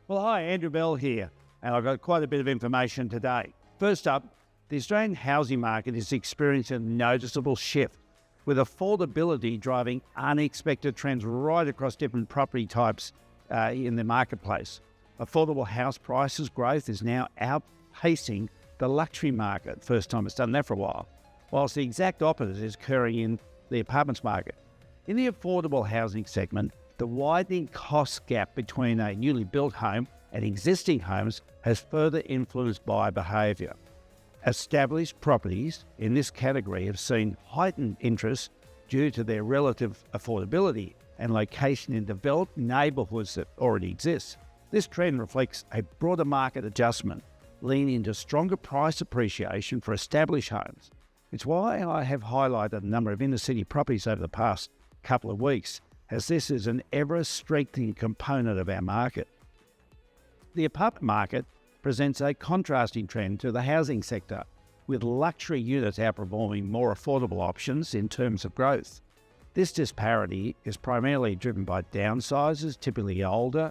Well, hi, Andrew Bell here, and I've got quite a bit of information today. First up, the Australian housing market is experiencing a noticeable shift, with affordability driving unexpected trends right across different property types in the marketplace. Affordable house prices growth is now outpacing the luxury market, first time it's done that for a while, whilst the exact opposite is occurring in the apartments market. In the affordable housing segment, the widening cost gap between a newly built home and existing homes has further influenced buyer behaviour. Established properties in this category have seen heightened interest due to their relative affordability and location in developed neighbourhoods that already exist. This trend reflects a broader market adjustment, leaning into stronger price appreciation for established homes. It's why I have highlighted a number of inner-city properties over the past couple of weeks, as this is an ever-strengthening component of our market. The apartment market presents a contrasting trend to the housing sector, with luxury units outperforming more affordable options in terms of growth. This disparity is primarily driven by downsizers, typically older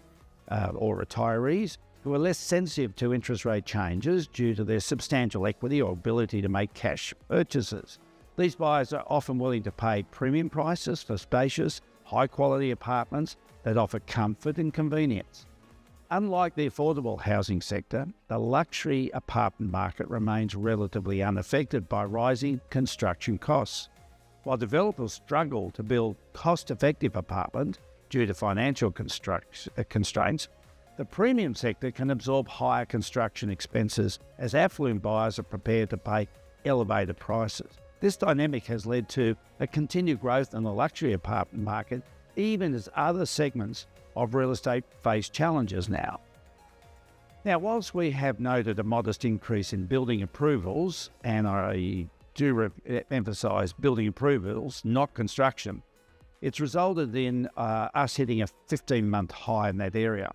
or retirees, who are less sensitive to interest rate changes due to their substantial equity or ability to make cash purchases. These buyers are often willing to pay premium prices for spacious, high-quality apartments that offer comfort and convenience. Unlike the affordable housing sector, the luxury apartment market remains relatively unaffected by rising construction costs. While developers struggle to build cost-effective apartments due to financial constraints, the premium sector can absorb higher construction expenses as affluent buyers are prepared to pay elevated prices. This dynamic has led to a continued growth in the luxury apartment market, even as other segments of real estate face challenges now. Now, whilst we have noted a modest increase in building approvals, and I do emphasise building approvals, not construction, it's resulted in us hitting a 15-month high in that area.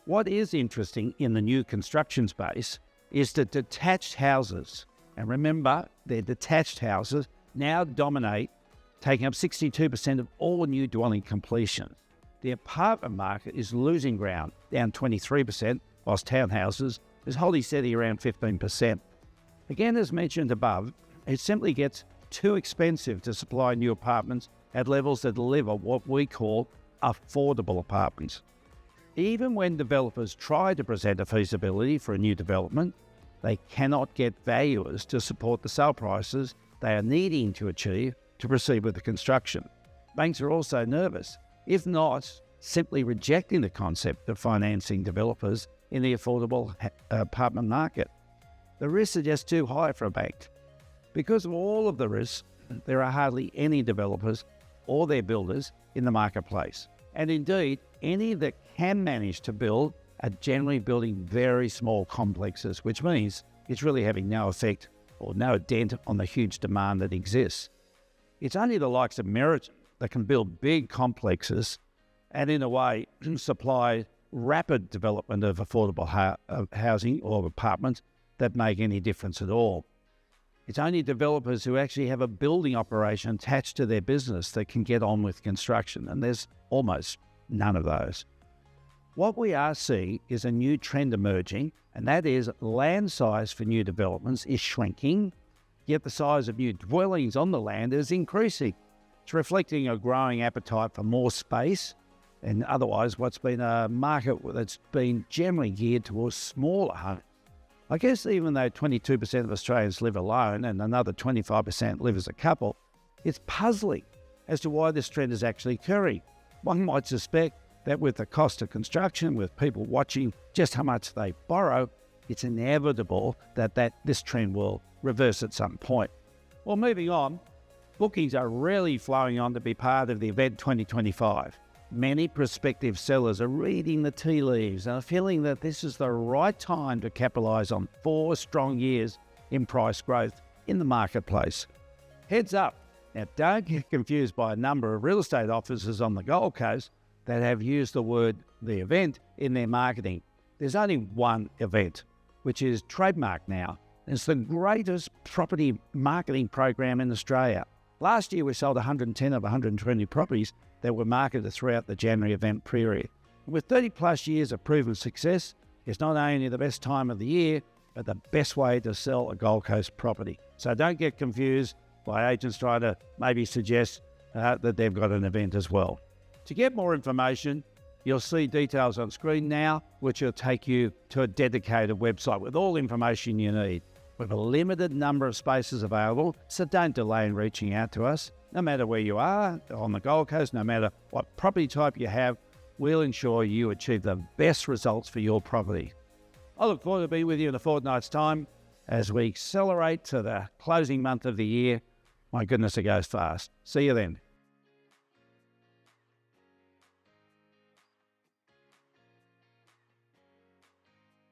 What is interesting in the new construction space is that detached houses, and remember, they're detached houses, now dominate, taking up 62% of all new dwelling completions. The apartment market is losing ground, down 23%, whilst townhouses is holding steady around 15%. Again, as mentioned above, it simply gets too expensive to supply new apartments at levels that deliver what we call affordable apartments. Even when developers try to present a feasibility for a new development, they cannot get valuers to support the sale prices they are needing to achieve to proceed with the construction. Banks are also nervous, if not simply rejecting the concept of financing developers in the affordable apartment market. The risks are just too high for a bank. Because of all of the risks, there are hardly any developers or their builders in the marketplace. And indeed, any that can manage to build are generally building very small complexes, which means it's really having no effect or no dent on the huge demand that exists. It's only the likes of Meriton that can build big complexes and, in a way, supply rapid development of affordable housing or apartments that make any difference at all. It's only developers who actually have a building operation attached to their business that can get on with construction, and there's almost none of those. What we are seeing is a new trend emerging, and that is land size for new developments is shrinking, yet the size of new dwellings on the land is increasing. It's reflecting a growing appetite for more space, and otherwise what's been a market that's been generally geared towards smaller homes. I guess even though 22% of Australians live alone and another 25% live as a couple, it's puzzling as to why this trend is actually occurring. One might suspect that with the cost of construction, with people watching just how much they borrow, it's inevitable that this trend will reverse at some point. Well, moving on, bookings are really flowing on to be part of the event 2025. Many prospective sellers are reading the tea leaves and are feeling that this is the right time to capitalise on 4 strong years in price growth in the marketplace. Heads up, now don't get confused by a number of real estate offices on the Gold Coast that have used the event in their marketing. There's only one event, which is trademarked now. It's the greatest property marketing program in Australia. Last year, we sold 110 of 120 properties that were marketed throughout the January event period. With 30 plus years of proven success, it's not only the best time of the year, but the best way to sell a Gold Coast property. So don't get confused by agents trying to maybe suggest that they've got an event as well. To get more information, you'll see details on screen now, which will take you to a dedicated website with all the information you need. We have a limited number of spaces available, so don't delay in reaching out to us. No matter where you are on the Gold Coast, no matter what property type you have, we'll ensure you achieve the best results for your property. I look forward to being with you in a fortnight's time as we accelerate to the closing month of the year. My goodness, it goes fast. See you then.